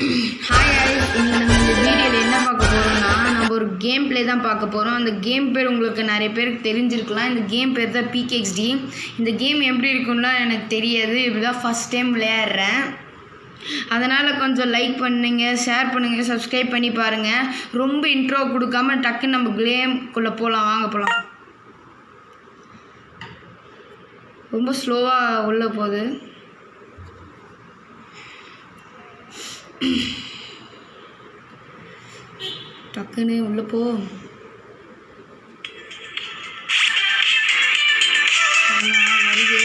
Hi guys, இன்னைக்கு நம்ம இந்த வீடியோவில் என்ன பார்க்க போகிறோம்னா நம்ம ஒரு கேம் ப்ளே தான் பார்க்க போகிறோம். அந்த கேம் பேர் உங்களுக்கு நிறைய பேருக்கு தெரிஞ்சிருக்கலாம். இந்த கேம் பேர் தான் PKXD. இந்த கேம் எப்படி இருக்குன்னா எனக்கு தெரியாது, இப்படி தான் ஃபஸ்ட் டைம் விளையாடுறேன். அதனால் கொஞ்சம் லைக் பண்ணுங்க, ஷேர் பண்ணுங்கள், சப்ஸ்கிரைப் பண்ணி பாருங்கள். ரொம்ப இன்ட்ரோ கொடுக்காம டக்குன்னு நம்ம கேம்குள்ளே போகலாம். வாங்க போகலாம். ரொம்ப ஸ்லோவாக உள்ளே போகுது. டக்குன்னு உள்ள போ. வருது.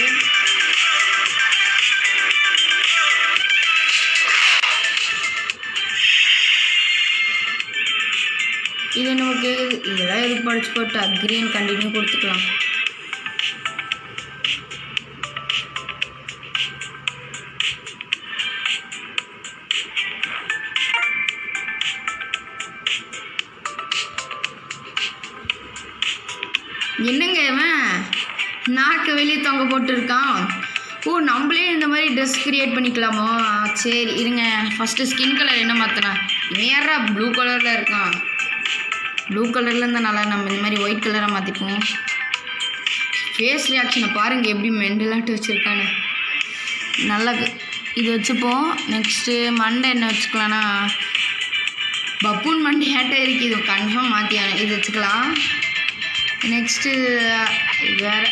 இது நமக்கு இதெல்லாம் எதுக்கு படிச்சு போட்டு அக்ரீன் கண்டினியூ கொடுத்துக்கலாம். என்னங்க இவன் நாக்கு வெளியே தொங்க போட்டுருக்கான். ஓ, நம்மளே இந்த மாதிரி ட்ரெஸ் க்ரியேட் பண்ணிக்கலாமோ? சரி இருங்க, ஃபஸ்ட்டு ஸ்கின் கலர் என்ன மாற்றினா. இவன் யாரா ப்ளூ கலரில் இருக்கான்? ப்ளூ கலரில் இருந்தால் நல்லா, நம்ம இந்த மாதிரி ஒயிட் கலரை மாற்றிப்போம். ஃபேஸ் ரியாக்ஷனை பாருங்கள் எப்படி மெண்டலாட்டு வச்சுருக்கானு. நல்லா இது வச்சுப்போம். நெக்ஸ்ட்டு மண்டை என்ன வச்சுக்கலான்னா, பப்பூன் மண்டையாட்ட இருக்குது. இது கன்ஃபார்ம் மாற்றியான இது வச்சுக்கலாம். நெக்ஸ்ட்டு வேறு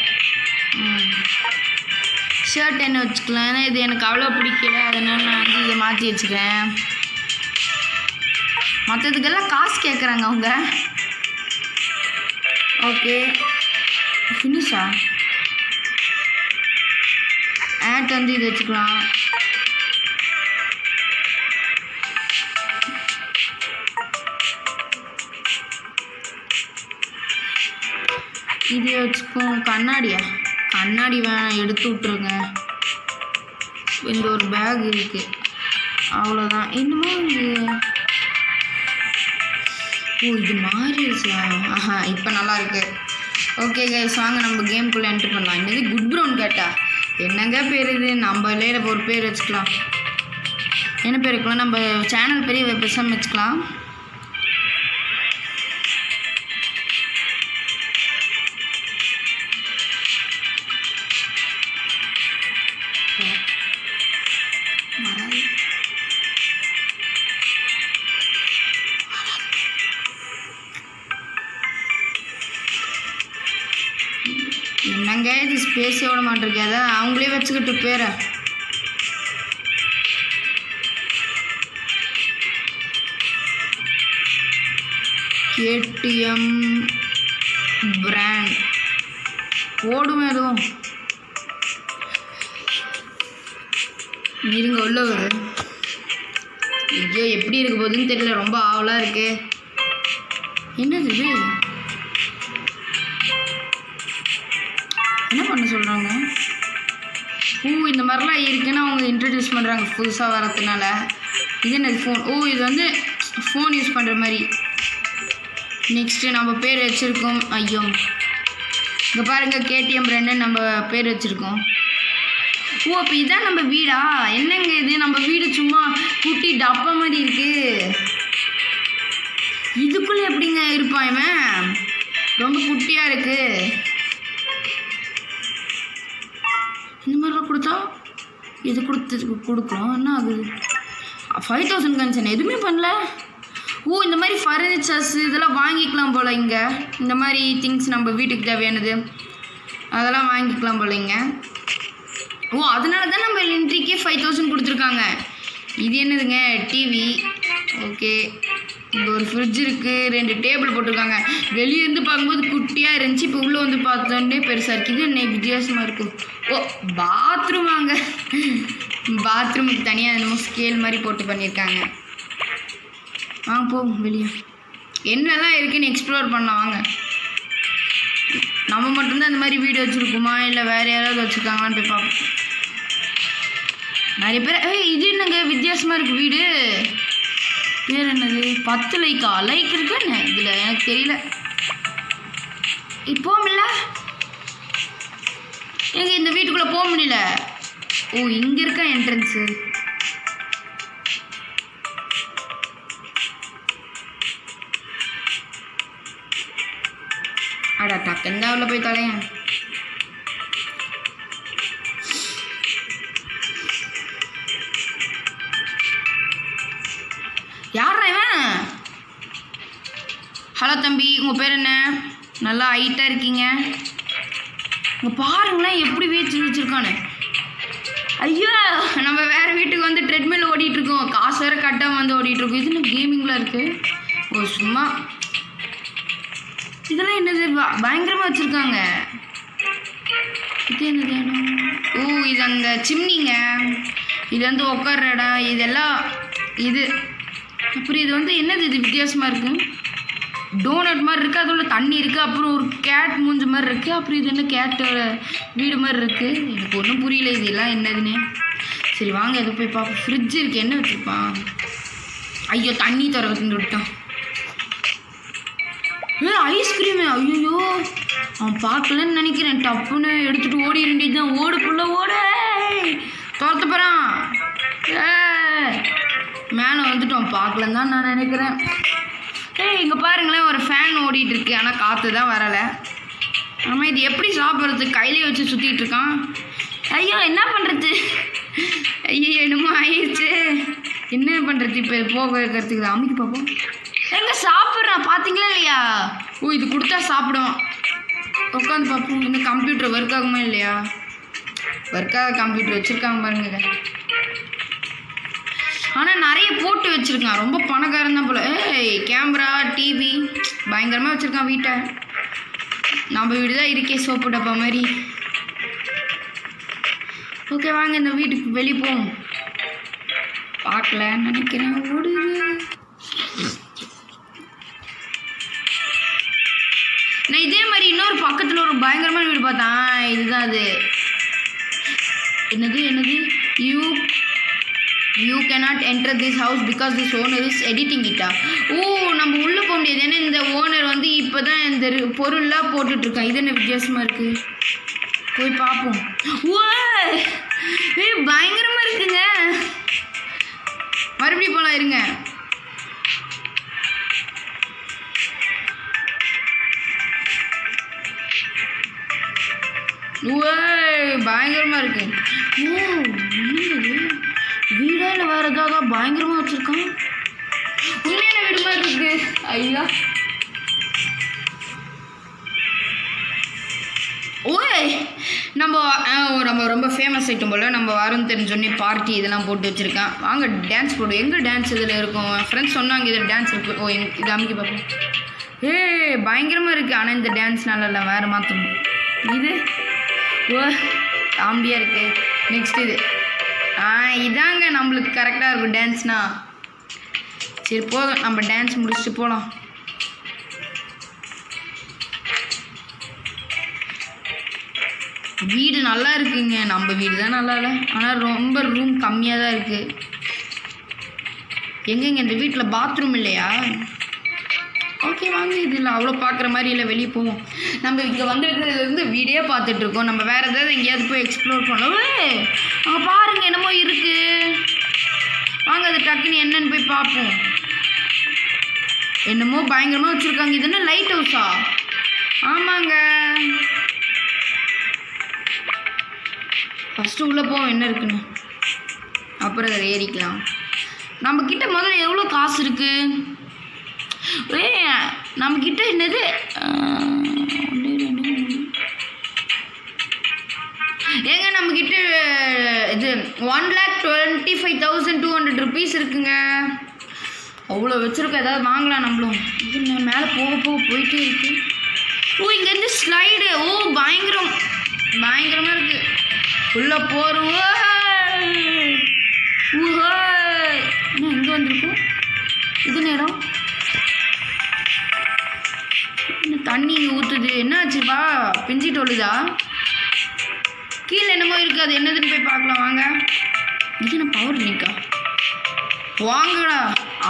ஷர்ட் என்ன வச்சுக்கலாம். ஏன்னா இது எனக்கு அவ்வளோ பிடிக்கல, அதனால் நான் வந்து இதை மாற்றி வச்சுக்கிறேன். மற்றதுக்கெல்லாம் காசு கேட்குறாங்க அவங்க. ஓகே, ஃபினிஷா ஆட் வந்து இது வச்சுக்கலாம். இது வச்சுப்போம். கண்ணாடி வேணாம், எடுத்து விட்ருங்க. இந்த ஒரு பேக் இருக்குது, அவ்வளோதான். இன்னமும் இது மாறிடுச்சு. ஆஹா, இப்போ நல்லா இருக்கு. ஓகே கைஸ், வாங்க நம்ம கேம்குள்ளே என்ட்ரு பண்ணலாம். என்னது குட் ப்ரௌன் கேட்டா? என்னங்க பேர் இது? நம்ம இல்லையில ஒரு பேர் வச்சுக்கலாம். என்ன பேர் வைக்கலாம்? நம்ம சேனல் பெரிய பெருசாக வச்சுக்கலாம். என்னங்க இது ஸ்பேஸே விட மாட்டிருக்கே, அதான் அவங்களே வச்சுக்கிட்டு பேரை. KTM பிராண்ட் ஓடும் எதுவும். இருங்க உள்ள வருது. ஐயோ, எப்படி இருக்க போகுதுன்னு தெரியல, ரொம்ப ஆவலாக இருக்கு. என்னது இது? என்ன பண்ண சொல்கிறாங்க? இந்த மாதிரிலாம் இருக்குன்னு அவங்க இன்ட்ரடியூஸ் பண்ணுறாங்க புதுசாக வரதுனால. இது என்னது? ஃபோன். இது வந்து ஃபோன் யூஸ் பண்ணுற மாதிரி. நெக்ஸ்ட்டு நம்ம பேர் வச்சுருக்கோம். ஐயோ, இங்கே பாருங்கள், KTM பிராண்டுன்னு நம்ம பேர் வச்சுருக்கோம். அப்போ இதான் நம்ம வீடா? என்னங்க இது, நம்ம வீடு சும்மா குட்டி டப்பா மாதிரி இருக்குது. இதுக்குள்ளே எப்படிங்க இருப்பான் இவன்? ரொம்ப குட்டியாக இருக்குது. இந்த மாதிரிலாம் கொடுத்தா இது கொடுக்குறோம். என்ன ஆகுது? 5000 கன்சன் எதுவுமே பண்ணல. இந்த மாதிரி ஃபர்னிச்சர்ஸ் இதெல்லாம் வாங்கிக்கலாம் போல். இங்கே இந்த மாதிரி திங்ஸ் நம்ம வீட்டுக்கு தேவையானது அதெல்லாம் வாங்கிக்கலாம் போல் இங்கே. அதனால தான் நம்ம என்ட்ரிக்கே 5000 கொடுத்துருக்காங்க. இது என்னதுங்க? டிவி. ஓகே, இங்கே ஒரு ஃப்ரிட்ஜ் இருக்குது, 2 டேபிள் போட்டிருக்காங்க. வெளியேருந்து பார்க்கும்போது குட்டியாக இருந்துச்சு, இப்போ உள்ளே வந்து பார்த்தோன்னே பெருசாக இருக்குது. இது என்ன வித்தியாசமாக இருக்கும்? பாத்ரூம். வாங்க, பாத்ரூமுக்கு தனியாக என்னமோ ஸ்கேல் மாதிரி போட்டு பண்ணியிருக்காங்க. வாங்க போகும் வெளியே. என்னெல்லாம் இருக்குதுன்னு எக்ஸ்ப்ளோர் பண்ணலாம் வாங்க. நம்ம மட்டும்தான் இந்த மாதிரி வீடு வச்சுருக்கோமா, இல்லை வேறு யாராவது வச்சுருக்காங்களான்னு போய் பார்ப்போம். நிறைய பேர் இது என்னங்க வித்தியாசமாக இருக்குது வீடு. பேர் என்னது? 10 லைக்கா? லைக் இருக்கு என்ன இதில்? எனக்கு தெரியல. இப்போமில்ல எங்க இந்த வீட்டுக்குள்ளே போக முடியல. இங்கே இருக்கா என்ட்ரன்ஸு. டக்குன்னு தான் உள்ள போய் தொலையேன். யாரா இவன்? ஹலோ தம்பி, உங்கள் பேர் என்ன? நல்லா ஹைட்டாக இருக்கீங்க. இங்கே பாருங்களேன் எப்படி வச்சுருக்கானு. ஐயோ, நம்ம வேறு வீட்டுக்கு வந்து ட்ரெட்மில் ஓடிட்டுருக்கோம். காசு வேறு கட்டாமல் வந்து ஓடிட்டுருக்கோம். இது என்ன கேமிங்கில் இருக்குது? ஓ சும்மா இதெல்லாம் என்னது பயங்கரமாக வச்சுருக்காங்க. இது என்னது இடம்? ஓ இது அந்த சிம்னிங்க. இது வந்து உட்கார்ற இடம். இதெல்லாம் இது அப்புறம் இது வந்து என்னது? இது வித்தியாசமாக இருக்குது. டோனட் மாதிரி இருக்குது. அதோட தண்ணி இருக்குது. அப்புறம் ஒரு கேட் மூஞ்ச மாதிரி இருக்குது. அப்புறம் இது என்ன கேட்டோட வீடு மாதிரி இருக்குது. எனக்கு ஒன்றும் புரியல இதெல்லாம் என்னதுன்னு. சரி வாங்க எதை போய் பார்ப்போம். ஃப்ரிட்ஜ் இருக்குது. என்ன வச்சுருப்பான்? ஐயோ தண்ணி திறந்து விட்டான். ஐஸ்கிரீமு. ஐயோ அவன் பார்க்கலன்னு நினைக்கிறேன். டப்புன்னு எடுத்துகிட்டு ஓடி வேண்டியது தான். ஓடு புள்ள ஓட. துரத்து போகிறான். மேலே வந்துட்டு அவன் பார்க்கலன்னு தான் நான் நினைக்கிறேன். இங்கே பாருங்களேன் ஒரு ஃபேன் ஓடிட்டு இருக்கு. ஆனால் காற்று தான் வரலை. ஆமாம் இது எப்படி சாப்பிட்றது? கையிலே வச்சு சுற்றிட்டு இருக்கான். ஐயோ என்ன பண்ணுறது? ஐயோ என்னமோ ஆயிடுச்சு. என்ன பண்ணுறது? இப்போ போக வைக்கிறதுக்கு தான் அமைக்க பார்ப்போம். எங்கே சாப்பிட்றான் பார்த்தீங்களா இல்லையா? ஓ இது கொடுத்தா சாப்பிடுவான். உட்காந்து பார்ப்போம். இந்த கம்ப்யூட்டர் ஒர்க் ஆகுமா இல்லையா? ஒர்க்காக கம்ப்யூட்டர் வச்சுருக்காங்க பாருங்க இதை. ஆனால் நிறைய போட்டு வச்சுருக்கான். ரொம்ப பணக்காரன் தான் போல். கேமரா டிவி பயங்கரமாக வச்சுருக்கான் வீட்டை. நம்ம வீடு தான் இருக்கே சோப்பு டப்பா மாதிரி. ஓகே வாங்க இந்த வீட்டுக்கு வெளியே போவோம். பார்க்கலன்னு நினைக்கிறேன். ஓடுது. நான் இதே மாதிரி இன்னொரு பக்கத்தில் ஒரு பயங்கரமான வீடு பார்த்தேன். இதுதான் அது. என்னது you cannot enter this house because this owner is editing இட்டா. ஓ நம்ம உள்ளே போக முடியாது. ஏன்னா இந்த ஓனர் வந்து இப்போ தான் இந்த பொருள்லாம் போட்டுட்ருக்கான். இது என்ன வித்தியாசமாக இருக்குது? போய் பார்ப்போம். ஓ பயங்கரமாக இருக்குங்க. மறுபடியும் போகலாம் இருங்க. ஓ பயங்கரமாக இருக்கு. ஓ என்னது வீடால வேறு ஏதாவது பயங்கரமாக வச்சுருக்கான். உண்மையான வீடு மாதிரி இருக்கு. ஐயா ஓய் நம்ம ரொம்ப ஃபேமஸ் ஐட்டம் போல். நம்ம வரோன்னு தெரிஞ்சோடனே பார்ட்டி இதெல்லாம் போட்டு வச்சுருக்கேன். வாங்க டான்ஸ் போடு. எங்கே டான்ஸ் இதில் இருக்கும்? ஃப்ரெண்ட்ஸ் சொன்னாங்க இதில் டான்ஸ் இருக்குது. ஓ இது அமைக்க பார்ப்போம். பயங்கரமாக இருக்குது. ஆனால் இந்த டான்ஸ் நல்லா இல்லை. வேறு மாற்றணும். இது ஓ காமெடியாக இருக்குது. நெக்ஸ்ட் இது இதாங்க நம்மளுக்கு கரெக்டாக இருக்கும் டான்ஸ்னா. சரி போதும் நம்ம டான்ஸ் முடிச்சுட்டு போகலாம். வீடு நல்லா இருக்குங்க. நம்ம வீடு தான் நல்லா இல்லை. ஆனால் ரொம்ப ரூம் கம்மியாக தான் இருக்குது. எங்கெங்க இந்த வீட்டில் பாத்ரூம் இல்லையா? ஓகே வாங்க இதில் அவ்வளோ பார்க்குற மாதிரி இல்லை. வெளியே போவோம். நம்ம இங்கே வந்துருக்கிறதுலேருந்து வீடியோ பார்த்துட்ருக்கோம். நம்ம வேறு ஏதாவது எங்கேயாவது போய் எக்ஸ்ப்ளோர் பண்ணோம். அங்கே பாருங்கள் என்னமோ இருக்குது. வாங்க அது டக்குன்னு என்னன்னு போய் பார்ப்போம். என்னமோ பயங்கரமாக வச்சுருக்காங்க. இது என்ன லைட் ஹவுஸா? ஆமாங்க. ஃபஸ்ட்டு உள்ளே போவோம் என்ன இருக்குன்னு. அப்புறம் அதை ஏறிக்கலாம். நம்மக்கிட்ட முதல்ல எவ்வளோ காசு இருக்குது? நம்மக்கிட்ட என்னது ஏங்க நம்மக்கிட்ட இது 1,25,200 rupees இருக்குங்க. அவ்வளோ வச்சுருக்கோம். ஏதாவது வாங்கலாம் நம்மளும். இது மேலே போயிட்டே இருக்கு. ஓ இங்கேருந்து ஸ்லைடு. ஓ பயங்கரமாக இருக்குது. உள்ளே போகிறோம். இன்னும் எங்கே வந்திருக்கோம்? இது நேரம் தண்ணி ஊற்றுது. என்ன ஆச்சுப்பா? பிஞ்சிட்டு ஒழுதா? கீழே என்னமோ இருக்குது. அது என்னதுன்னு போய் பார்க்கலாம் வாங்க. இது என்ன பவர் லிங்கா? வாங்கடா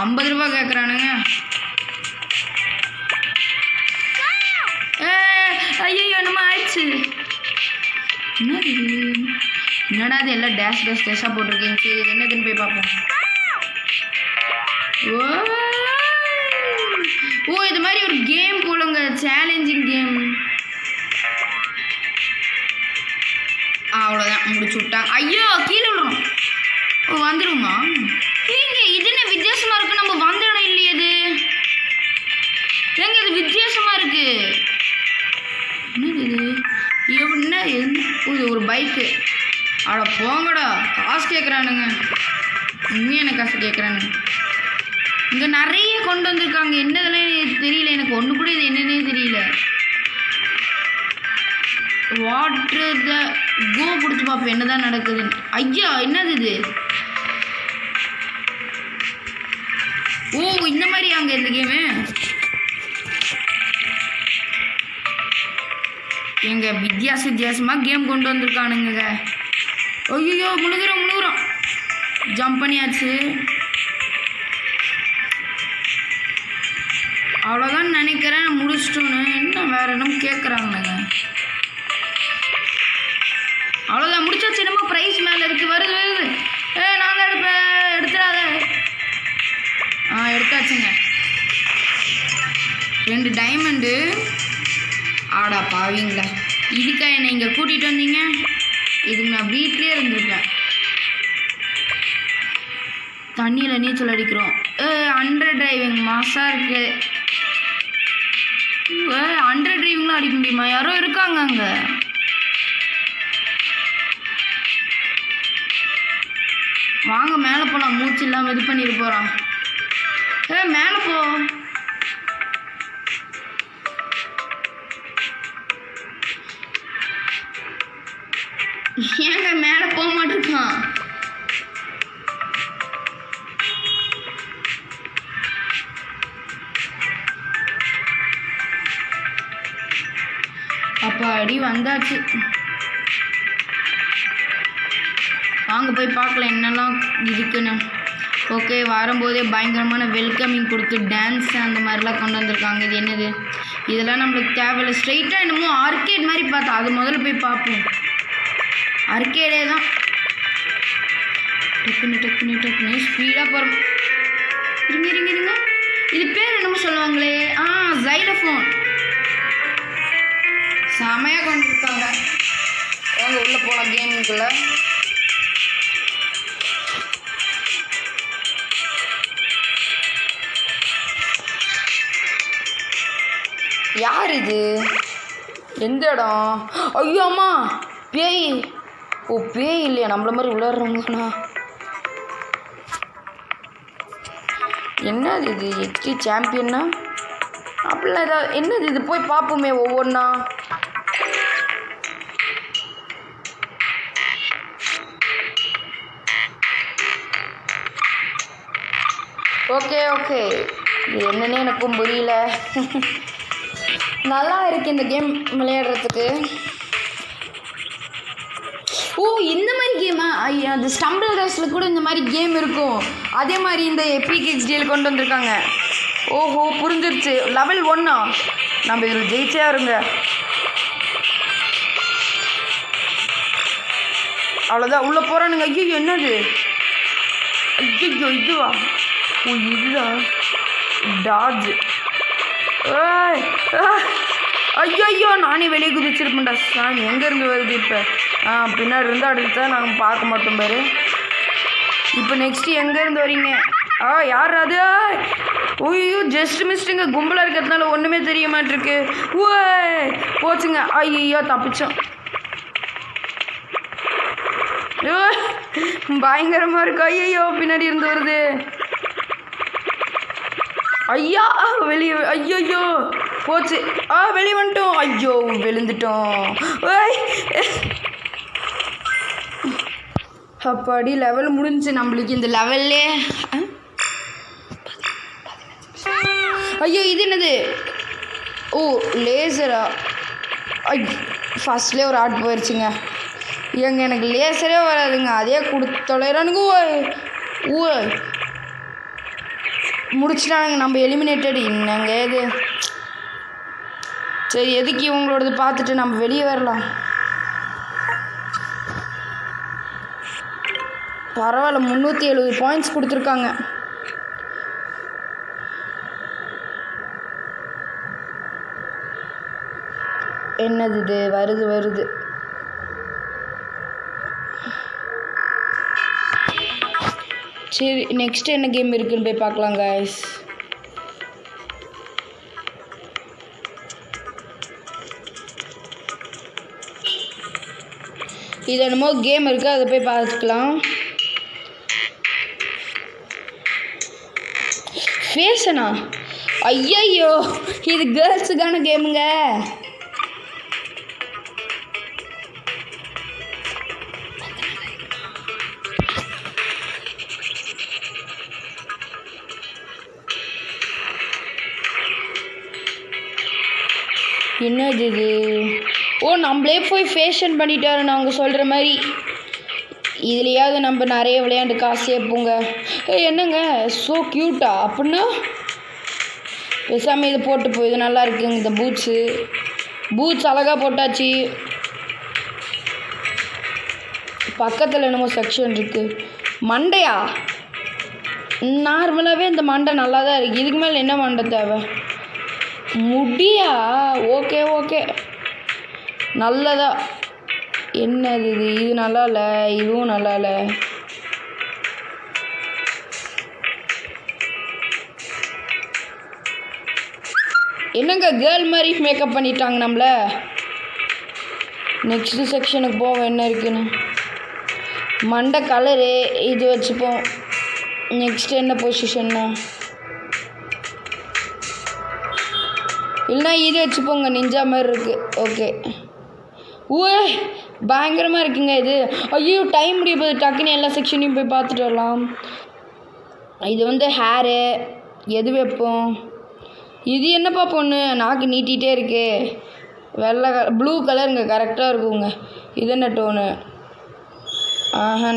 50 ரூபா கேட்குறானுங்க. ஐயோ என்னமோ ஆயிடுச்சு. என்னடா அது எல்லாம் டேஷாக போட்டிருக்கீங்க. சரி இது என்னதுன்னு போய் பார்ப்போம். ஓ இது மாதிரி ஒரு கேம் போலுங்க. Challenging game. விட்டாங்க. ஐயோ கீழே விடுறோம். வந்துடுமா? ஏங்க இது என்ன வித்தியாசமாக இருக்குது? நம்ம வந்த இடம் இல்லையே இது. ஏங்க இது வித்தியாசமாக இருக்கு. என்னது இது? என்ன இது? ஒரு பைக்கு. அட போங்கடா, காசு கேட்குறானுங்க. உண்மையான காசு கேட்குறானுங்க. இங்கே நிறைய கொண்டு வந்திருக்காங்க. என்னதெல்லாம் தெரியல எனக்கு. ஒன்று கூட இது என்னன்னே தெரியல. வாட்டர் த கோ கொடுத்து பார்ப்போம் என்னதான் நடக்குதுன்னு. ஐயா என்னது இது? ஓ இந்த மாதிரி அங்கே இந்த கேமு எங்க வித்தியாசமாக கேம் கொண்டு வந்திருக்கானுங்க. ஐயோ முழுகுறோம். ஜம்ப் பண்ணியாச்சு. அவ்வளோதான் நினைக்கிறேன். முடிச்சிட்டோன்னு என்ன வேற என்னமோ கேட்குறாங்கங்க. அவ்வளோதான் முடிச்சாச்சு. என்னமோ ப்ரைஸ் மேலே இருக்குது. வருது. நான் தான் எடுப்பேன். எடுத்துடாத. எடுத்தாச்சுங்க. 2 டைமண்டு. ஆடா பாவீங்களா, இதுக்கா என்னை இங்கே கூட்டிகிட்டு வந்தீங்க? இதுக்கு நான் வீட்லேயே இருந்திருப்பேன். தண்ணியில் நீச்சல் அடிக்கிறோம். அண்டர் டிரைவிங் மாசாக இருக்கு. 100 டிரைவிங்லாம் அடிக்க முடியுமா? யாரோ இருக்காங்க அங்கே. வாங்க மேலே போகலாம். மூச்சு இல்லாமல் இது பண்ணிட்டு போகிறான். மேலே போ. ஏங்க மேலே போக மாட்டேருக்கான்? அப்போ அடி வந்தாச்சு. வாங்க போய் பார்க்கலாம் என்னெல்லாம் இருக்குன்னு. ஓகே, வரும்போதே பயங்கரமான வெல்கமிங் கொடுத்து டான்ஸ் அந்த மாதிரிலாம் கொண்டு வந்திருக்காங்க. இது என்னது? இதெல்லாம் நம்மளுக்கு தேவையில்லை. ஸ்ட்ரெயிட்டாக என்னமோ ஆர்கேட் மாதிரி பார்த்தா அது முதல்ல போய் பார்ப்போம். ஆர்கேடே தான். டக்குன்னு ஸ்பீடாக போகிறோம். இருங்க. இது பேர் என்னமோ சொல்லுவாங்களே. ஜைலோஃபோன். செமையாக கொண்டு இருக்காங்க. வாங்க உள்ளே போகலாம் கேமிங்குள்ளே. யார் இது? எந்த இடம்? ஐயோ அம்மா, பேய். ஓ பேய் இல்லையா? நம்மள மாதிரி விளையாடுறவங்கண்ணா. என்னது இது? ஹெச்டி சாம்பியன்னா அப்படிலாம் ஏதாவது என்னது இது? போய் பார்ப்போமே ஒவ்வொன்றா. ஓகே இது என்னன்னே எனக்கும் புரியல. நல்லா இருக்குது இந்த கேம் விளையாடுறதுக்கு. ஓ இந்த மாதிரி கேமா? அது ஸ்டம்பிள் ரேஸில் கூட இந்த மாதிரி கேம் இருக்கும். அதே மாதிரி இந்த எபிக் XDL கொண்டு வந்திருக்காங்க. ஓஹோ புரிஞ்சிருச்சு. லெவல் 1 நம்ம இதில் ஜெயிச்சே இருங்க. அவ்வளோதான் உள்ளே போகிறானுங்க. ஐயோ என்னது? ஐயோ இதுவா? ஓ இதுதான் டாஜ். ஐயோ நானே வெளியே குதிச்சிருப்பேன்டா சாமி. எங்கேருந்து வருது இப்போ? பின்னாடி இருந்து அடுத்தா நாங்கள் பார்க்க மாட்டோம் பாரு. இப்போ நெக்ஸ்ட்டு எங்கேருந்து வரீங்க? யார் அது? ஐயோ ஜஸ்ட் மிஸ்ட்டுங்க. கும்பலாக இருக்கிறதுனால ஒன்றுமே தெரிய மாட்டிருக்கு. போச்சுங்க. ஐயோ தப்பிச்சோம். பயங்கரமாக இருக்கு. ஐயோ பின்னாடி இருந்து வருது. ஐயா வெளியே. ஐயோ போச்சு. வெளியே வந்துட்டோம். ஐயோ விழுந்துட்டோம். அப்பாடி லெவல் முடிஞ்சு நம்மளுக்கு. இந்த லெவல்லே ஐயோ இது என்னது? ஓ லேசரா? ஃபஸ்ட்லேயே ஒரு ஆட் போயிடுச்சுங்க. எனக்கு லேசரே வராதுங்க. அதே கொடுத்தொலைறானுங்க. முடிச்சிட்டானுங்க. நம்ம எலிமினேட்டட். என்னங்க இது? சரி எதுக்கு இவங்களோடது பார்த்துட்டு நம்ம வெளியே வரலாம். பரவாயில்ல 370 பாயிண்ட்ஸ் கொடுத்துருக்காங்க. என்னது இது? வருது சரி நெக்ஸ்ட் என்ன கேம் இருக்குன்னு போய் பார்க்கலாம் guys. இது என்னமோ கேம் இருக்குது, அதை போய் பார்த்துக்கலாம். ஃபேஷனா? ஐயையோ, இது கேர்ள்ஸுக்கான கேமுங்க. என்னது இது? ஓ, நம்மளே போய் ஃபேஷன் பண்ணிட்டாரு அவங்க சொல்கிற மாதிரி. இதுலையாவது நம்ம நிறைய விளையாண்டு காசு சேர்ப்போங்க. என்னங்க ஸோ க்யூட்டா? அப்படின்னா பேசாமல் இது போட்டு போய், இது நல்லா இருக்குங்க. இந்த பூட்ஸ் அழகாக போட்டாச்சு. பக்கத்தில் என்னமோ செக்ஷன் இருக்குது. மண்டையா? நார்மலாகவே இந்த மண்டை நல்லா தான் இருக்குது. இதுக்கு மேலே என்ன மண்டை தேவை? முடியா? ஓகே நல்லதா. என்னது இது நல்லா இல்லை, இதுவும் நல்லா இல்லை. என்னங்க கேர்ள் மாதிரி மேக்கப் பண்ணிட்டாங்க நம்மள. நெக்ஸ்ட்டு செக்ஷனுக்கு போவோம் என்ன இருக்குன்னு. மண்டை கலரு இது வச்சுப்போம். நெக்ஸ்ட் என்ன பொசிஷன்னா? இல்லைனா இது வச்சுப்போங்க, நிஞ்சா மாதிரி இருக்குது. ஓகே. ஓய், பயங்கரமாக இருக்குங்க இது. ஐயோ, டைம் முடிய போது. டக்குன்னு எல்லா செக்ஷனையும் போய் பார்த்துட்டு வரலாம். இது வந்து ஹேரு எது வைப்போம்? இது என்னப்பா பொண்ணு நாக்கு நீட்டிகிட்டே இருக்கு. வெள்ளை ப்ளூ கலருங்க, கரெக்டாக இருக்குங்க. இது என்ன டோனு?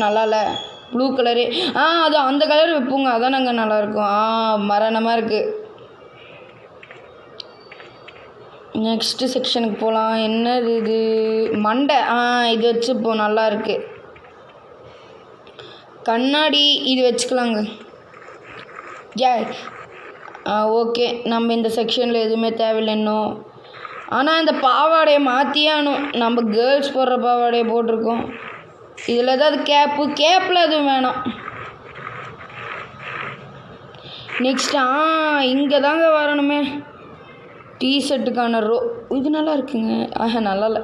நல்லா இல்லை. Blue colour. அது அந்த கலர் வைப்போங்க, அதான் நாங்கள் நல்லாயிருக்கும். மரணமாக இருக்குது. நெக்ஸ்ட்டு செக்ஷனுக்கு போகலாம். என்னது இது? மண்டை. இது வச்சுப்போம், நல்லா இருக்குது. கண்ணாடி இது வச்சுக்கலாங்க. ஓகே, நம்ம இந்த செக்ஷனில் எதுவுமே தேவையில்லை இன்னும். ஆனால் இந்த பாவாடையை மாற்றியே ஆகணும். நம்ம கேர்ள்ஸ் போடுற பாவாடையை போட்டிருக்கோம். இதில் ஏதாவது கேப்பில் எதுவும் வேணாம். நெக்ஸ்ட் இங்கே தாங்க வரணுமே. டிஷர்ட்டுக்கான இது நல்லா இருக்குங்க. நல்லா இல்லை.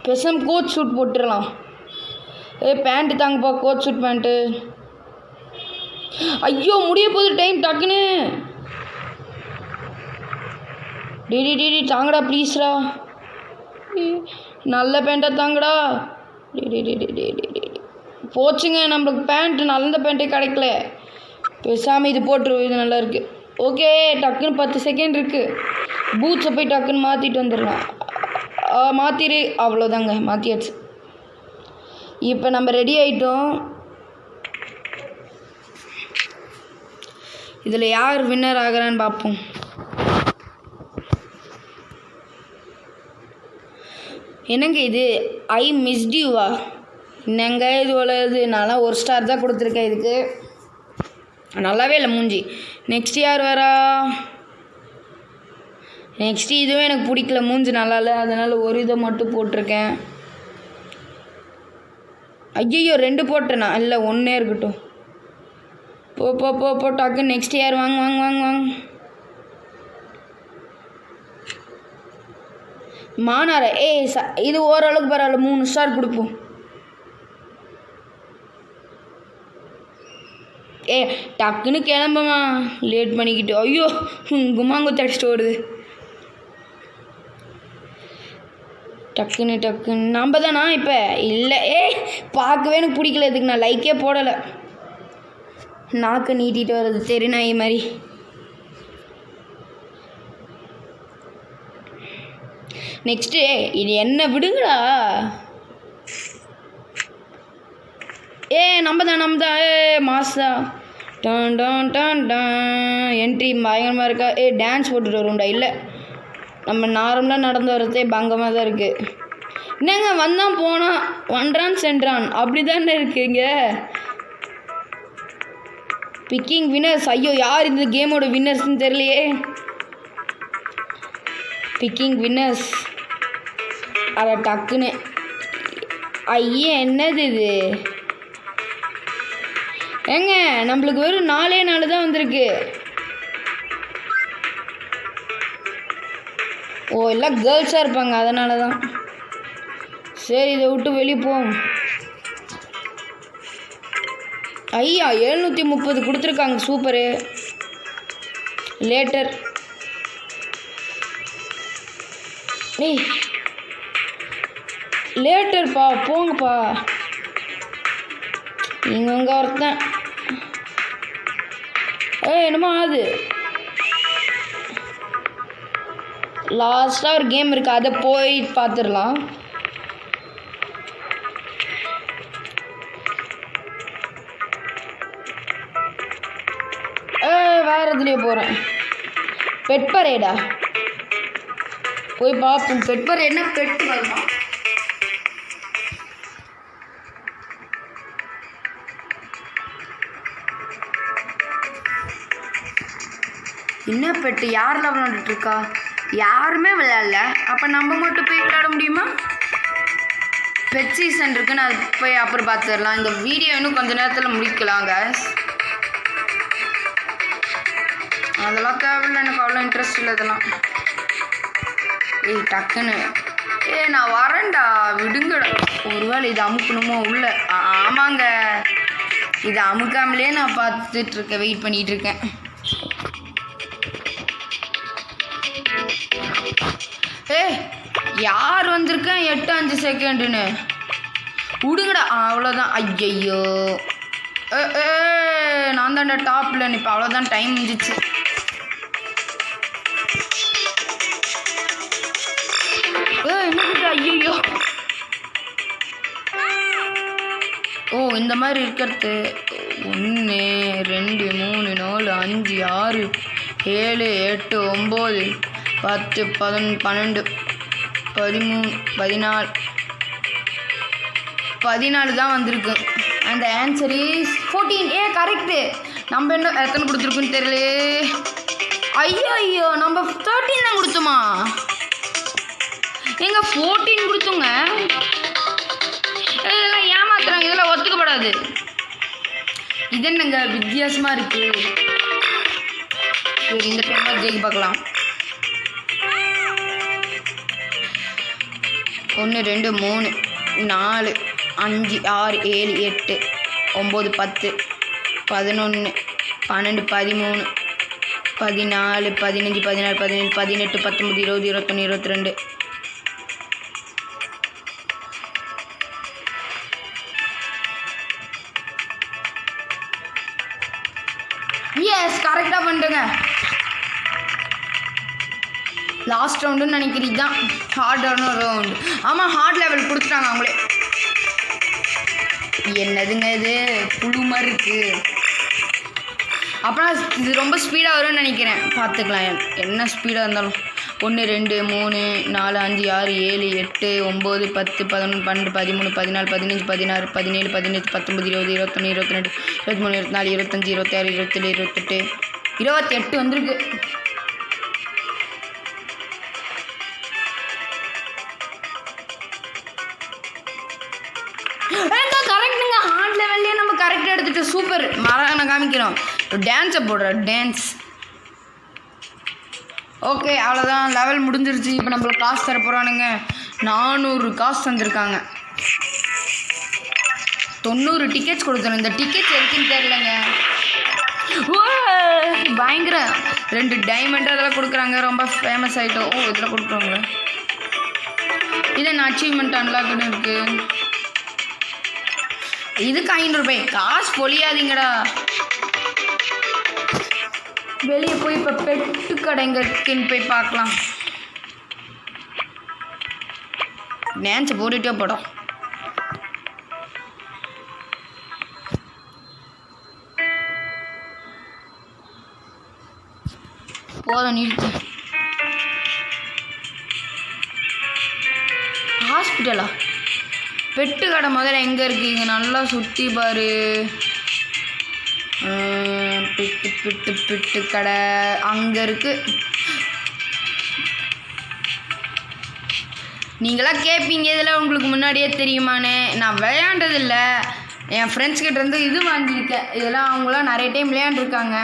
பெசம் கோட் ஷூட் போட்டுடலாம். பேண்ட்டு தாங்கப்பா, கோட் ஷூட் பேண்ட்டு. ஐயோ, முடிய போகுது டைம் டக்குன்னு. டேடி தாங்கடா ப்ளீஸ்ரா. நல்ல பேண்ட்டாக தாங்கடா. போச்சுங்க, நம்மளுக்கு பேண்ட்டு நல்ல பேண்ட்டே கிடைக்கல. பேசாமல் இது போட்டுருவோம், இது நல்லா இருக்குது. ஓகே, டக்குன்னு 10 செகண்ட் இருக்குது. பூட்ஸை போய் டக்குன்னு மாற்றிட்டு வந்துடலாம். மாற்றிடு. அவ்வளோதாங்க, மாற்றியாச்சு. இப்போ நம்ம ரெடி ஆகிட்டோம். இதில் யார் வின்னர் ஆகிறான்னு பார்ப்போம். என்னங்க இது? ஐ மிஸ்ட் யூவா? என்னங்க இது உள்ளது? நான்லாம் 1 ஸ்டார் தான் கொடுத்துருக்கேன் இதுக்கு. நல்லாவே இல்லை மூஞ்சி. நெக்ஸ்ட் யார் வரா? நெக்ஸ்ட் இதுவும் எனக்கு பிடிக்கல, மூஞ்சி நல்லா இல்லை. அதனால் ஒரு இதை மட்டும் போட்டிருக்கேன். ஐயோ, 2 போட்டேனா? இல்லை, 1 இருக்கட்டும். போ டக்கு. நெக்ஸ்ட் யார்? வாங்க. மானார. இது ஓரளவுக்கு பரவாயில்ல, 3 ஸ்டார் கொடுப்போம். டக்குன்னு கிளம்புமா, லேட் பண்ணிக்கிட்டு. ஐயோ, குமாங்கோ டெக்ஸ்ட் ஓடுது. டக்குன்னு நம்ம தானா இப்போ? இல்லை, பார்க்கவே எனக்கு பிடிக்கல. இதுக்கு நான் லைக்கே போடலை. நாக்கு நீட்டிட்டு வருது தெரி நாய் மாதிரி. நெக்ஸ்ட்டு இது என்ன விடுங்களா? நம்ம தான் மாசா. டான் என்ட்ரி பயங்கரமாக இருக்கா. டான்ஸ் போட்டுட்டு வரும்டா. இல்லை, நம்ம நார்மலாக நடந்து வரதே பங்கமாக தான் இருக்குது. என்னங்க வந்தான் போனான், வன்றான் சென்றான், அப்படி தானே இருக்குங்க. Picking winners. ஐயோ, யார் இந்த கேமோட வின்னர்ஸ்ன்னு தெரியலையே. Picking winners. டக்குன்னு. ஐயே, என்னது இது? ஏங்க நம்மளுக்கு வெறும் 4 தான் வந்திருக்கு. ஓ எல்லாம் கேர்ள்ஸாக இருப்பாங்க அதனால தான். சரி இதை விட்டு வெளியே போவோம். ஐயா 730 கொடுத்துருக்காங்க. சூப்பரு. லேட்டர் ஏய் லேட்டர்ப்பா போங்கப்பா. நீங்கள் அங்கே ஒருத்தன் என்னமோ ஆகுது. லாஸ்ட்டாக ஒரு கேம் இருக்குது, அதை போய் பார்த்துடலாம். வேறு இதுலேயே போகிறேன். பெட் பரேடா போய் பார்ப்போம். பெட் பரேட்னா பெட்டு வருமா? என்ன பெட்டு? யாரெல்லாம் விளையாண்டுட்டு இருக்கா? யாருமே விளையாடல. அப்போ நம்ம மட்டும் போய் விளையாட முடியுமா? பெட் சீசன் இருக்குன்னு அது போய் அப்புறம் பார்த்துடலாம். இந்த வீடியோ இன்னும் கொஞ்சம் நேரத்தில் முடிக்கலாம் guys. அதெல்லாம் தேவையில்லை, எனக்கு அவ்வளோ இன்ட்ரெஸ்ட் இல்லை இதெல்லாம். டக்குன்னு நான் வரேன்டா விடுங்கடா. ஒருவேளை இது அமுக்கணுமோ உள்ள? ஆமாங்க, இது அமுக்காமலே நான் பார்த்துட்ருக்கேன், வெயிட் பண்ணிகிட்டு இருக்கேன். யார் வந்திருக்கேன் 8-5 செகண்டுன்னு விடுங்கடா. அவ்வளோதான். ஐயையோ நான் தான்டா டாப்பில். இப்போ அவ்வளோதான், டைம் முடிஞ்சிச்சு. ஐயோ இந்த மாதிரி இருக்கிறது 1 2 3 4 5 6 7 8 9 10 11 12 13 14 தான் வந்திருக்கு. அந்த ஆன்சர் இஸ் 14. கரெக்டு. நம்ம என்ன எத்தனை கொடுத்துருக்குன்னு தெரியல. ஐயோ நம்ம 13 தான் கொடுத்தோமா? எங்க 14 கொடுத்துங்க. இதெல்லாம் ஏமாத்துறாங்க, இதெல்லாம் ஒத்துக்கப்படாது. இது என்னங்க வித்தியாசமாக இருக்கு. சரி இந்த டைம் ஜெயிக்க பார்க்கலாம். 1 2 3 4 5 6 7 8 9 10 11 12 13 14 15 16 17 18 19 20 21 22. எஸ் கரெக்டாக பண்ணிட்டுங்க. லாஸ்ட் ரவுண்டுன்னு நினைக்கிறீங்க தான். ஹார்டான ரவுண்டு. ஆமாம், ஹார்ட் லெவல் கொடுத்துட்டாங்க அவங்களே. என்னதுங்க இது புழு மாதிரி இருக்குது. அப்புறம் இது ரொம்ப ஸ்பீடாக வரும்னு நினைக்கிறேன். பார்த்துக்கலாம் என்ன ஸ்பீடாக இருந்தாலும். 1 2 3 4 5 6 7 8 9 10 11 12 13 14 15 16 17 18 19 20 21 22 23 24 25 26 27 28 28 வந்திருக்கு. கரெக்டுங்க. ஹார்ட் லெவல்லே நம்ம கரெக்டாக எடுத்துகிட்டு சூப்பர். நான் காமிக்கிறோம். டான்ஸை போடுறேன், டான்ஸ். ஓகே அவ்வளோதான், லெவல் முடிஞ்சிருச்சு. இப்போ நம்மளுக்கு காசு தர போகிறானுங்க. 400 காசு தந்துருக்காங்க. 90 டிக்கெட்ஸ் கொடுத்துரும். இந்த டிக்கெட்ஸ் எதுக்குன்னு தெரிலங்க. பயங்கர 2 டைமண்ட் அதெல்லாம் கொடுக்குறாங்க. ரொம்ப ஃபேமஸ் ஆகிட்டோம். இதில் கொடுக்குறாங்க. இது என்ன அச்சீவ்மெண்ட் அன்லாக்னு இருக்குது. இதுக்கு 500 ரூபாய். காசு பொழியாதீங்கடா. வெளியே போய் இப்போ பெட்டு கடைங்க இருக்குன்னு போய் பார்க்கலாம். டான்ஸை போட்டுகிட்டே போடும். போதும் நிறுத்து. ஹாஸ்பிட்டலா? பெட்டு கடை முதல்ல எங்கே இருக்குங்க? நல்லா சுற்றி பாரு. பெட்டு கடை அங்கே இருக்குது. நீங்களாம் கேட்பீங்க இதில் உங்களுக்கு முன்னாடியே தெரியுமான்னு. நான் விளையாண்டதில்லை, என் ஃப்ரெண்ட்ஸ் கிட்ட இருந்து இது வாங்கியிருக்கேன். இதெல்லாம் அவங்களாம் நிறைய டைம் விளையாண்டுருக்காங்க.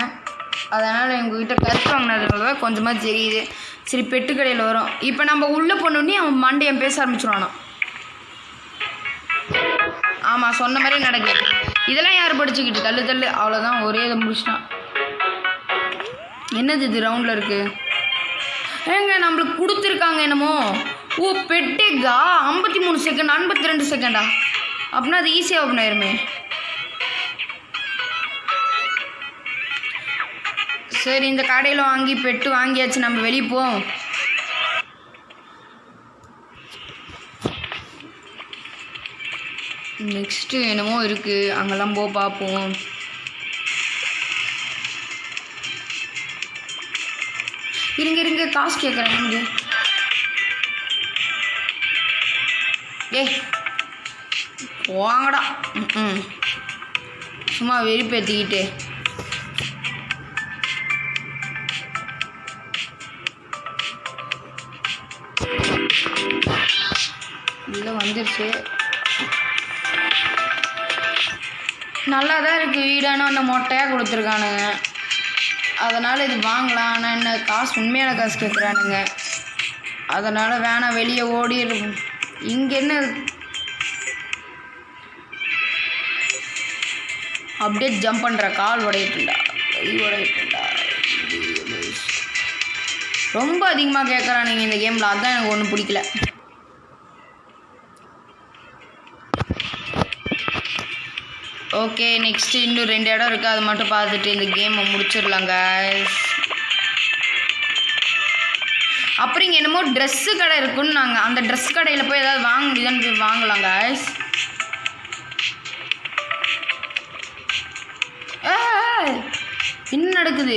அதனால் எங்ககிட்ட கருத்து வாங்கினதுனால தான் கொஞ்சமாக தெரியுது. சரி பெட்டு கடையில் வரும். இப்போ நம்ம உள்ளே போனோடனே அவன் மண்டையன் பேச ஆரம்பிச்சிடுவானோ. ஆமாம் சொன்ன மாதிரி நடக்குது. இதெல்லாம் யார் படிச்சுக்கிட்டு தள்ளு தள்ளு அவ்வளோதான். ஒரே இதை முடிச்சிட்டான். என்னது இது ரவுண்டில் இருக்குது? ஏங்க நம்மளுக்கு கொடுத்துருக்காங்க என்னமோ. ஓ பெட்டேக்கா 53 செகண்ட் 52 செகண்டா? அப்படின்னா அது ஈஸியாக ஓப்பன் ஆயிருமே. சரி இந்த கடையில் வாங்கி பெட்டு வாங்கியாச்சு. நம்ம வெளியே போவோம். நெக்ஸ்ட்டு என்னமோ இருக்குது, அங்கெல்லாம் பார்ப்போம். இருங்க காசு கேட்குறேன். இங்கே ஏய் வாங்கடா. சும்மா வெறிப்பேற்றிக்கிட்டு இல்லை வந்துருச்சு. நல்லா தான் இருக்குது வீடான அந்த மொட்டையாக கொடுத்துருக்கானுங்க. அதனால் இது வாங்கலாம். ஆனால் என்ன காசு உண்மையான காசு கேட்குறானுங்க. அதனால் வேணாம் வெளியே ஓடிடும். இங்கே என்ன அப்படியே ஜம்ப் பண்ணுற கால் உடையிட்டுண்டா கை உடையிட்டுண்டா. ரொம்ப அதிகமாக கேட்குறானுங்க இந்த கேமில். அதுதான் எனக்கு ஒன்றும் பிடிக்கல. ஓகே நெக்ஸ்ட்டு இன்னும் 2 இடம் இருக்குது. அது மட்டும் பார்த்துட்டு இந்த கேமை முடிச்சிடலாம் guys. அப்புறம் இங்கே என்னமோ ட்ரெஸ்ஸு கடை இருக்குன்னு நாங்கள் அந்த ட்ரெஸ் கடையில் போய் ஏதாவது வாங்க முடியுதான்னு போய் வாங்கலாம் guys. என்ன நடக்குது?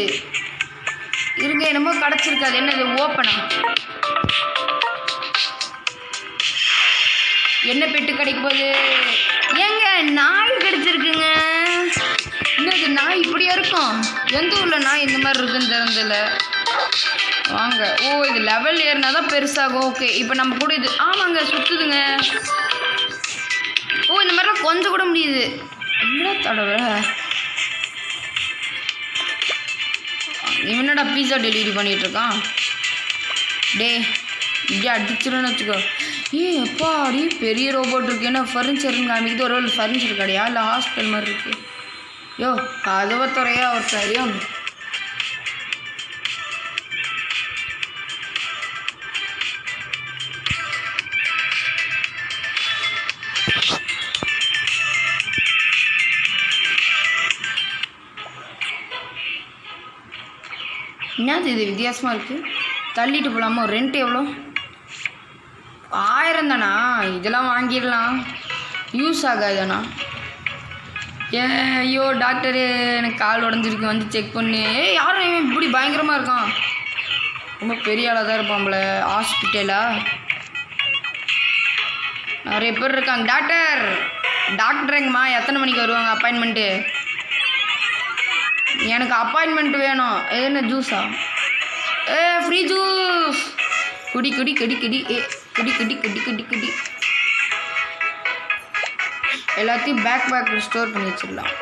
இருங்க என்னமோ கிடச்சிருக்காது. என்னது ஓப்பனா? என்ன பெட்டு கிடைக்க போகுது? ஏங்க நாய் கிடச்சிருக்குங்க. என்னது நாய் இப்படியா இருக்கும்? எந்த ஊரில் நாய் இந்த மாதிரி இருக்குன்னு தெரிஞ்சல. வாங்க. ஓ இது லெவல் ஏறினா தான் பெருசாகும். ஓகே இப்போ நம்ம கூட இது ஆமாங்க சுற்றுதுங்க. ஓ இந்த மாதிரிலாம் கொஞ்சம் கூட முடியுது. என்ன தடவை இவனடா பீஸா டெலிவரி பண்ணிகிட்ருக்கான். டே இப்படி அடிச்சிருன்னு வச்சுக்கோ. எப்பா அடி பெரிய ரோபோட் இருக்கு. என்ன ஃபர்னிச்சர்னு காமிக்குது. ஒரு ஃபர்னிச்சர் கடையா இல்லை ஹாஸ்பிட்டல் மாதிரி இருக்கு. யோ கதவை துறையா ஒரு சரியும். என்னது இது வித்தியாசமாக இருக்குது. தள்ளிட்டு போகலாமா? ரெண்ட் எவ்வளோ? 1000 தானா? இதெல்லாம் வாங்கிடலாம். யூஸ் ஆகாதுண்ணா. ஐயோ டாக்டரு எனக்கு கால் உடஞ்சிருக்கு வந்து செக் பண்ணு. யாரும் இப்படி பயங்கரமாக இருக்கான். ரொம்ப பெரிய ஆளாக தான் இருப்பான் போல. ஹாஸ்பிட்டலா நிறைய பேர் இருக்காங்க. டாக்டர் எங்கம்மா எத்தனை மணிக்கு வருவாங்க அப்பாயின்மெண்ட்டு? எனக்கு அப்பாயின்மெண்ட் வேணும். என்ன ஜூஸா? Free juice. குடி குடி கடி கடி கடி கடி கடி கடி கடி. எல்லாத்தையும் பேக் ஸ்டோர் பண்ணி வச்சிடலாம்.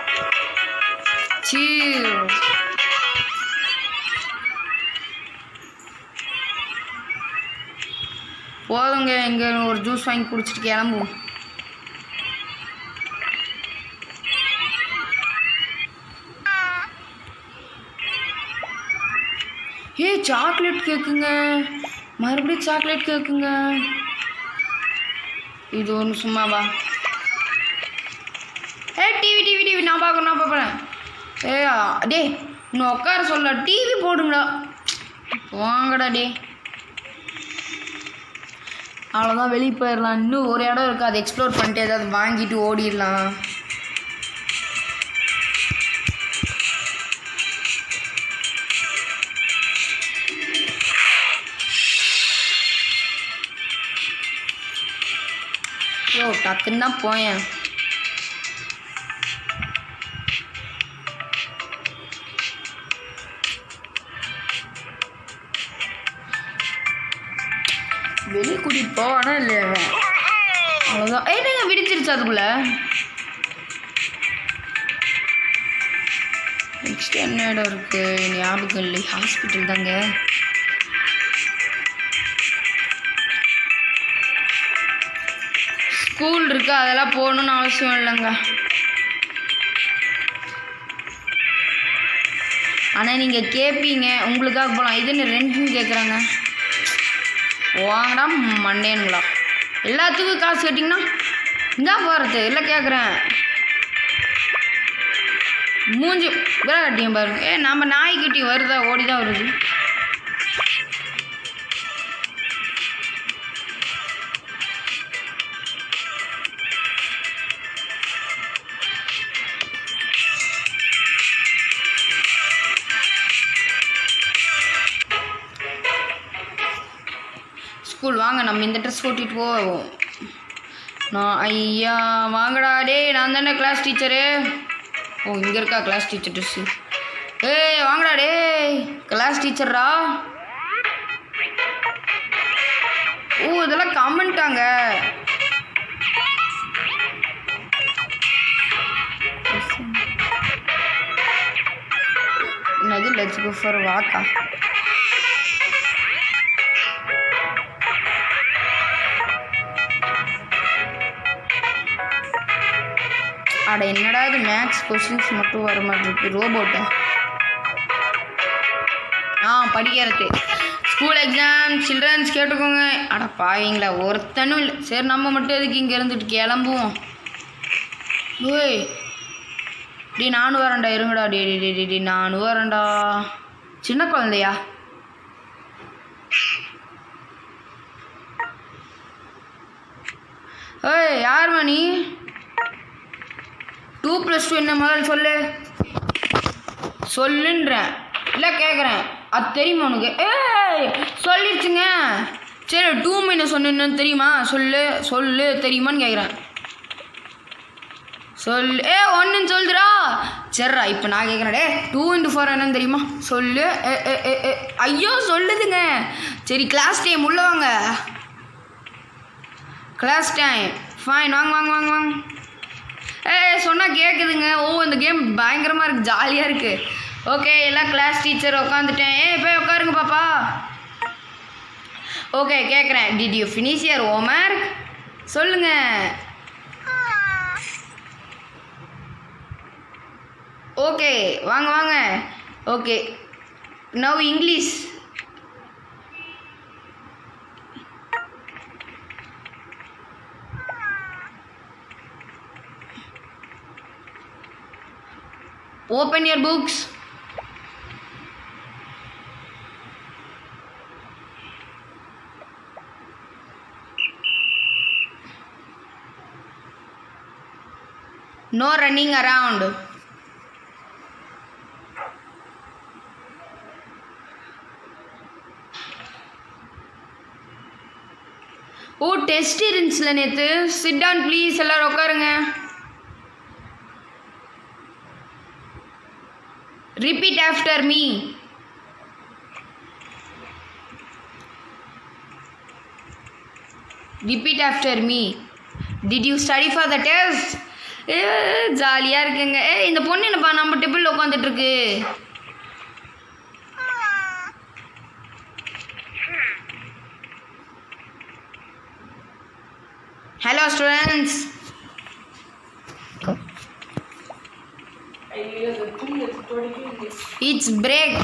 போதுங்க. இங்கே ஒரு ஜூஸ் வாங்கி குடிச்சிட்டு கிளம்புவோம். சாக்லேட் கேக்குங்க. மறுபடியும் சாக்லேட் கேக்குங்க. இது ஒன்று சும்மாவா? டிவி நான் பார்க்குறேன். டே இன்னும் உட்கார சொல்ல. டிவி போடுங்கடா. வாங்கடா டே. அவ்வளோதான் வெளியே போயிடலாம். இன்னும் ஒரு இடம் இருக்குது. அதை எக்ஸ்ப்ளோர் பண்ணிட்டு ஏதாவது வாங்கிட்டு ஓடிடலாம். டக்குன்னு தான் போயேன். வெளியே கூட்டிகிட்டு போவானா இல்லையா? அவ்வளோதான். நீங்கள் விடிச்சிருச்சு அதுக்குள்ள. நெக்ஸ்ட் என்ன இடம் இருக்குது ஞாபகம் இல்லை. ஹாஸ்பிட்டல் தாங்க. ஸ்கூல் இருக்குது, அதெல்லாம் போகணுன்னு அவசியம் இல்லைங்க. ஆனால் நீங்கள் கேட்பீங்க உங்களுக்காக போகலாம், இதுன்னு ரெண்டுன்னு கேட்குறாங்க. வாங்கடா மண்டேனுங்களா, எல்லாத்துக்கும் காசு கேட்டிங்கன்னா இந்தா போகிறது இல்லை கேட்குறேன். மூஞ்சி வேலை கட்டியும் பாருங்க. நம்ம நாய்க்குட்டி வருதா, ஓடி தான் வருது. ஸ்கூல் வாங்க, நம்ம இந்த ட்ரெஸ் ஓட்டிட்டு போவோம். நான் ஐயா வாங்கடா டே, நான் தானே கிளாஸ் டீச்சரு. ஓ இங்கே இருக்கா கிளாஸ் டீச்சர் ட்ரெஸ்ஸு. ஏய் வாங்கடா டே, கிளாஸ் டீச்சர்ரா. ஓ இதெல்லாம் கமெண்ட்டாங்க. என்னது லெட்ஸ் கோ ஃபார் வாக்கா. அட என்னடா இது மேக்ஸ் கொஸ்டின்ஸ் மட்டும் வர மாதிரி இருக்கு. ரோபோட்டா படிக்கிறது. ஸ்கூல் எக்ஸாம் சில்ட்ரன்ஸ் கேட்டுக்கோங்க. அட பாவீங்களா, ஒருத்தனும் இல்லை. சரி நம்ம மட்டும் எதுக்கு இங்கே இருந்துட்டு கிளம்புவோம். ஓய் டி நானும் வரேன்டா, இருங்கடா. டி நானும் வரேன்டா. சின்ன குழந்தையா? ஏய் யாருமா நீ? 2+2 என்ன முதல்ல சொல்லுன்றேன். இல்லை கேட்குறேன், அது தெரியுமா உனக்கு? ஏய் சொல்லிடுச்சுங்க. சரி 2 - 1 என்னன்னு தெரியுமா? சொல்லு தெரியுமான்னு கேட்குறேன். சொல்லு. 1ன்னு சொல்லுறா. சரிடா இப்போ நான் கேட்குறேன். 2 × 4 என்னன்னு தெரியுமா? சொல்லு. ஐயோ சொல்லுதுங்க. சரி கிளாஸ் டைம் உள்ள வாங்க. கிளாஸ் டைம் ஃபைன், வாங்க. சொன்னால் கேட்குதுங்க. இந்த கேம் பயங்கரமாக இருக்குது, ஜாலியாக இருக்குது. ஓகே எல்லாம் கிளாஸ் டீச்சர் உட்காந்துட்டேன். போய் உட்காருங்க பாப்பா. ஓகே கேட்குறேன், did you finish your homework? சொல்லுங்க. ஓகே வாங்க. Okay now English. Open your books. No running around. Test இருந்துச்சுல நேற்று. சிட் டவுன் ப்ளீஸ், எல்லாரும் உட்காருங்க. Repeat after me. Repeat after me. Did you study for the test? ஜாலியாக இருக்குங்க. இந்த பொண்ணு என்னப்பா நம்ம டேபிளில் உட்காந்துட்டு இருக்கு. Hello students. It's break.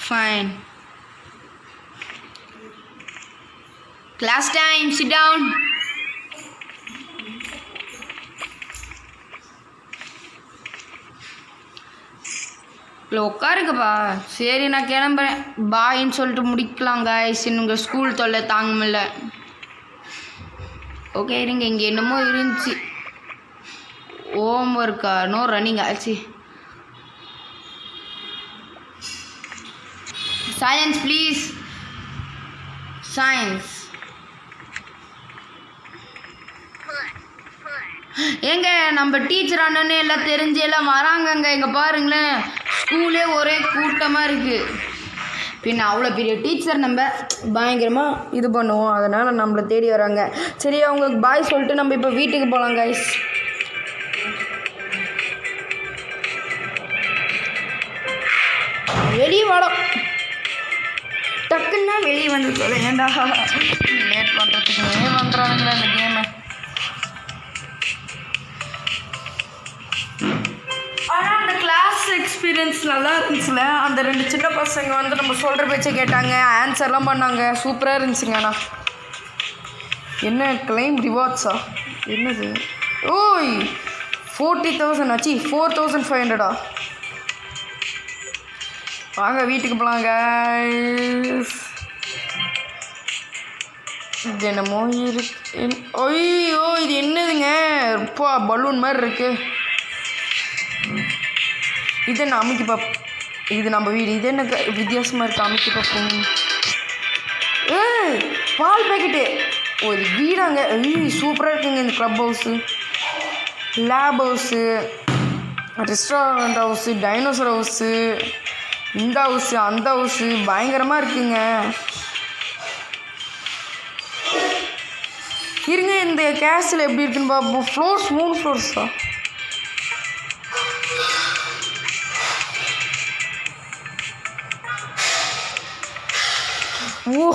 Fine. Class time, sit down. உட்காருங்கப்பா. சரி நான் கிளம்புறேன், பாயின்னு சொல்லிட்டு முடிக்கலாம் காய்ஸ். உங்கள் ஸ்கூல் தொல்லை தாங்க முடியல. ஓகே இருங்க, இங்கே என்னமோ இருந்துச்சு. ஹோம் ஒர்க்கா? நோ ரன்னிங் ஆச்சு. Silence please. சயின்ஸ். ஏங்க நம்ம டீச்சர் அண்ணனே எல்லாம் தெரிஞ்சு எல்லாம் வராங்கங்க. இங்கே பாருங்களேன், ஸ்கூலே ஒரே கூட்டமாக இருக்குது. பின்ன அவ்வளோ பெரிய டீச்சர் நம்ம பயங்கரமாக இது பண்ணுவோம், அதனால் நம்மளை தேடி வராங்க. சரி, அவங்களுக்கு பாய் சொல்லிட்டு நம்ம இப்போ வீட்டுக்கு போகலாம் கைஸ். வெளியே வாடம், டக்குன்னா வெளியே வந்து சொல்ல. ஏண்டா லேட் பண்ணுறதுக்குமே பண்ணுறானுங்களா இந்த கேமை. ஆனால் அந்த கிளாஸ் எக்ஸ்பீரியன்ஸ் நல்லா இருந்துச்சுல. அந்த 2 சின்ன பசங்க வந்து நம்ம சொல்கிற பேச்சை கேட்டாங்க, ஆன்சர்லாம் பண்ணாங்க, சூப்பராக இருந்துச்சுங்க. ஆனால் என்ன கிளைம் ரிவார்ட்ஸா என்னது? ஓய் 40,000 ஆச்சு. 4,500 வாங்க வீட்டுக்கு போகலாங்க. இது என்னமோ இருக்கு. ஐயோ இது என்னதுங்க, இப்போ பலூன் மாதிரி இருக்கு. இது என்ன அமைக்கி பாப், இது நம்ம வீடு. இது என்ன வித்தியாசமாக இருக்குது, அமைக்கி பார்ப்போம். பால் பேக்கெட்டு. ஒரு வீடாங்க. சூப்பராக இருக்குங்க இந்த club house, lab house, restaurant house, dinosaur house, இந்த ஹவுஸு, அந்த ஹவுஸு பயங்கரமாக இருக்குங்க. இருங்க இந்த கேஸ்டில் எப்படி இருக்குன்னு பார்ப்போம். ஃப்ளோர்ஸ் 3 ஃப்ளோர்ஸா? ஓ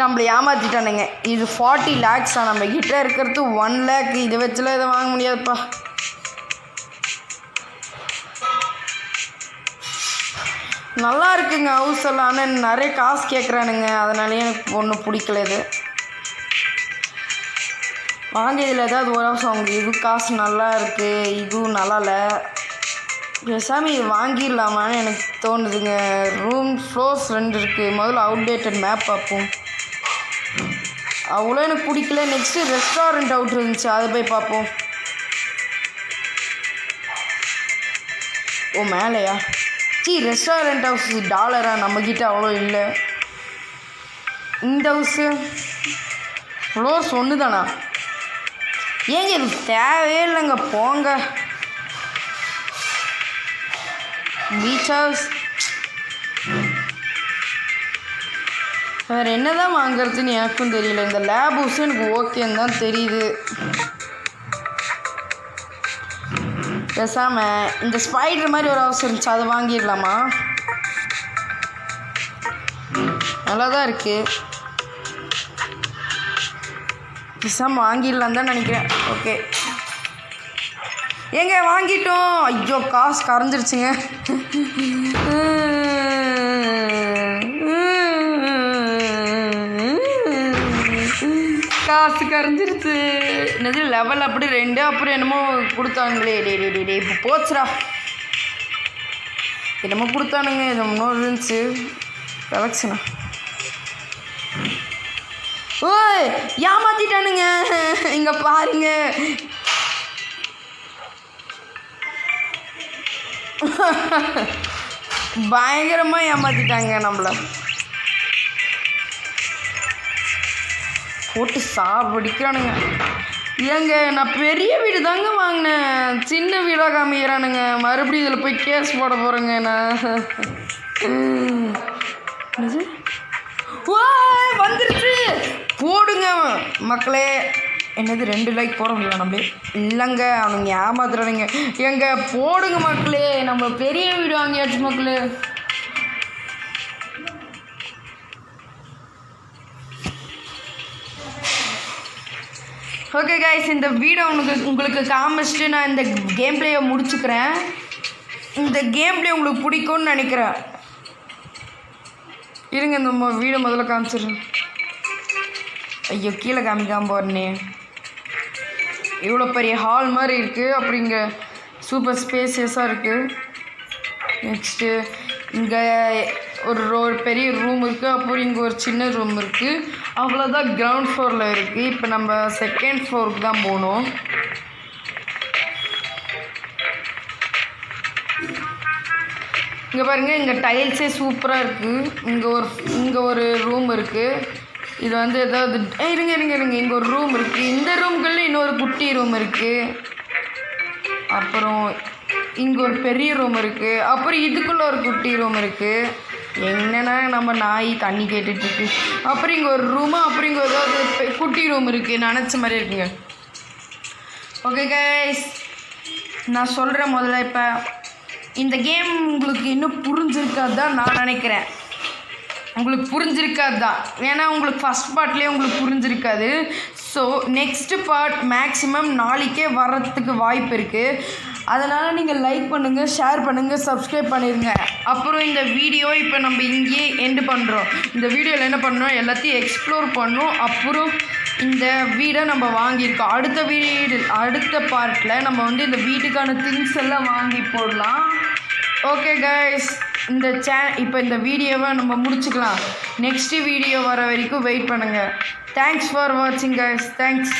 நம்மளை ஏமாற்றிட்டானுங்க. இது 40 lakhs. நம்ம கிட்ட இருக்கிறது 1 lakh. இதை வச்சுலாம் இதை வாங்க முடியாதுப்பா. நல்லா இருக்குங்க ஹவுஸ் எல்லாம், ஆனால் நிறைய காசு கேட்குறானுங்க, அதனாலேயே எனக்கு ஒன்றும் பிடிக்கல. இது வாங்க, இதில் ஏதாவது ஒரு ஹவுஸ் அவங்க. இது காசு நல்லா இருக்குது, இதுவும் நல்லா இல்லை. பேசாமல் இது வாங்கிடலாமான்னு எனக்கு தோணுதுங்க. ரூம் ஃப்ளோர்ஸ் 2 இருக்குது. முதல்ல அவுடேட்டட் மேப் பார்ப்போம். அவ்வளோ எனக்கு பிடிக்கல. நெக்ஸ்ட்டு ரெஸ்டாரண்ட் அவுட் இருந்துச்சு, அதை போய் பார்ப்போம். ஓ மேலேயா? ரெஸ்டாரண்ட் ஹவுஸ் $1 நம்மக்கிட்ட அவ்வளோ இல்லை. இந்த ஹவுஸு ஃப்ளோர்ஸ் 1 தானா? ஏங்க இது தேவையே இல்லைங்க, போங்க. பீச் ஹவுஸ் வேறு என்ன தான் வாங்குறதுன்னு எனக்கும் தெரியல. இந்த லேப் ஹவுஸும் எனக்கு ஓகேன்னு தான் தெரியுது. பேசாமல் இந்த ஸ்பைடர் மாதிரி ஒரு ஹவுஸ் இருந்துச்சு, அதை வாங்கிடலாமா? நல்லா தான் இருக்குது. பேசாமல் வாங்கிடலாம் தான் நினைக்கிறேன். ஓகே ஏங்க வாங்கிட்டோம். ஐயோ காசு கரைஞ்சிருச்சுங்க. காசு கரைஞ்சிருச்சு. என்னது லெவல் அப்படி 2, அப்புறம் என்னமோ கொடுத்தாங்களே. டே இப்போ போச்சுடா. என்னமோ கொடுத்தானுங்க, என்னமோ இருந்துச்சு கலெக்ஷனா. ஓய் ஏமாத்திட்டானுங்க. இங்கே பாருங்க, பயங்கரமாக ஏமாத்திட்டாங்க நம்மளை. போட்டு சாப்பிடிக்கிறானுங்க. ஏங்க நான் பெரிய வீடு தாங்க வாங்கினேன், சின்ன வீடாக காமிக்கிறானுங்க. மறுபடியும் இதில் போய் கேஸ் போட போகிறேங்க நான். வந்துருச்சு, போடுங்க மக்களே. என்னது 2 லைக் போட முடியல நம்மளே? இல்லைங்க அவனுங்க ஏமாத்துறானுங்க. எங்க போடுங்க மக்களே, நம்ம பெரிய வீடு வாங்கியாச்சு மக்களே. ஓகே கைஸ், இந்த வீடியோ உங்களுக்கு காமிச்சிட்டு நான் இந்த கேம் பிளேயை முடிச்சுக்கிறேன். இந்த கேம் பிளே உங்களுக்கு பிடிக்கும்னு நினைக்கிறேன். இருங்க இந்த வீடியோ முதல்ல காமிச்சிடுறேன். ஐயோ கீழே காமிக்காம போறேனே. இவ்வளோ பெரிய ஹால் மாதிரி இருக்குது, அப்படிங்க சூப்பர் ஸ்பேசியஸாக இருக்குது. நெக்ஸ்ட்டு இங்கே ஒரு பெரிய ரூம் இருக்குது, அப்புறம் இங்கே ஒரு சின்ன ரூம் இருக்குது. அவ்வளோதான் கிரவுண்ட் ஃப்ளோரில் இருக்குது. இப்போ நம்ம 2nd ஃப்ளோருக்கு தான் போகணும். இங்கே பாருங்கள், இங்கே டைல்ஸே சூப்பராக இருக்குது. இங்கே ஒரு ரூம் இருக்குது. இது வந்து ஏதாவது இருங்க இங்கே ஒரு ரூம் இருக்குது. இந்த ரூம்குள்ளே இன்னொரு குட்டி ரூம் இருக்குது. அப்புறம் இங்கே ஒரு பெரிய ரூம் இருக்குது. அப்புறம் இதுக்குள்ளே ஒரு குட்டி ரூம் இருக்குது. என்னென்னா நம்ம நாய் தண்ணி கேட்டுட்ருக்கு. அப்புறம் இங்கே ஒரு ரூமு, அப்புறம் இங்கே ஏதாவது குட்டி ரூம் இருக்குது. நினச்ச மாதிரி இருக்குங்க. ஓகே கைஸ், நான் சொல்கிறேன் முதல்ல, இப்போ இந்த கேம் உங்களுக்கு இன்னும் புரிஞ்சிருக்காது தான் நான் நினைக்கிறேன். உங்களுக்கு புரிஞ்சிருக்காது தான், ஏன்னா உங்களுக்கு ஃபஸ்ட் பார்ட்லேயே உங்களுக்கு புரிஞ்சிருக்காது. ஸோ நெக்ஸ்ட்டு பார்ட் மேக்ஸிமம் நாளைக்கே வர்றதுக்கு வாய்ப்பு இருக்குது. அதனால் நீங்கள் லைக் பண்ணுங்கள், ஷேர் பண்ணுங்கள், சப்ஸ்கிரைப் பண்ணிடுங்க. அப்புறம் இந்த வீடியோ இப்போ நம்ம இங்கேயே எண்டு பண்ணுறோம். இந்த வீடியோவில் என்ன பண்ணோம், எல்லாத்தையும் எக்ஸ்ப்ளோர் பண்ணோம். அப்புறம் இந்த வீடை நம்ம வாங்கியிருக்கோம். அடுத்த பார்ட்டில் நம்ம வந்து இந்த வீட்டுக்கான திங்ஸ் எல்லாம் வாங்கி போடலாம். ஓகே கைஸ், இப்போ இந்த வீடியோவை நம்ம முடிச்சுக்கலாம். நெக்ஸ்ட்டு வீடியோ வர வரைக்கும் வெயிட் பண்ணுங்கள். தேங்க்ஸ் ஃபார் வாட்சிங் கைஸ். தேங்க்ஸ்.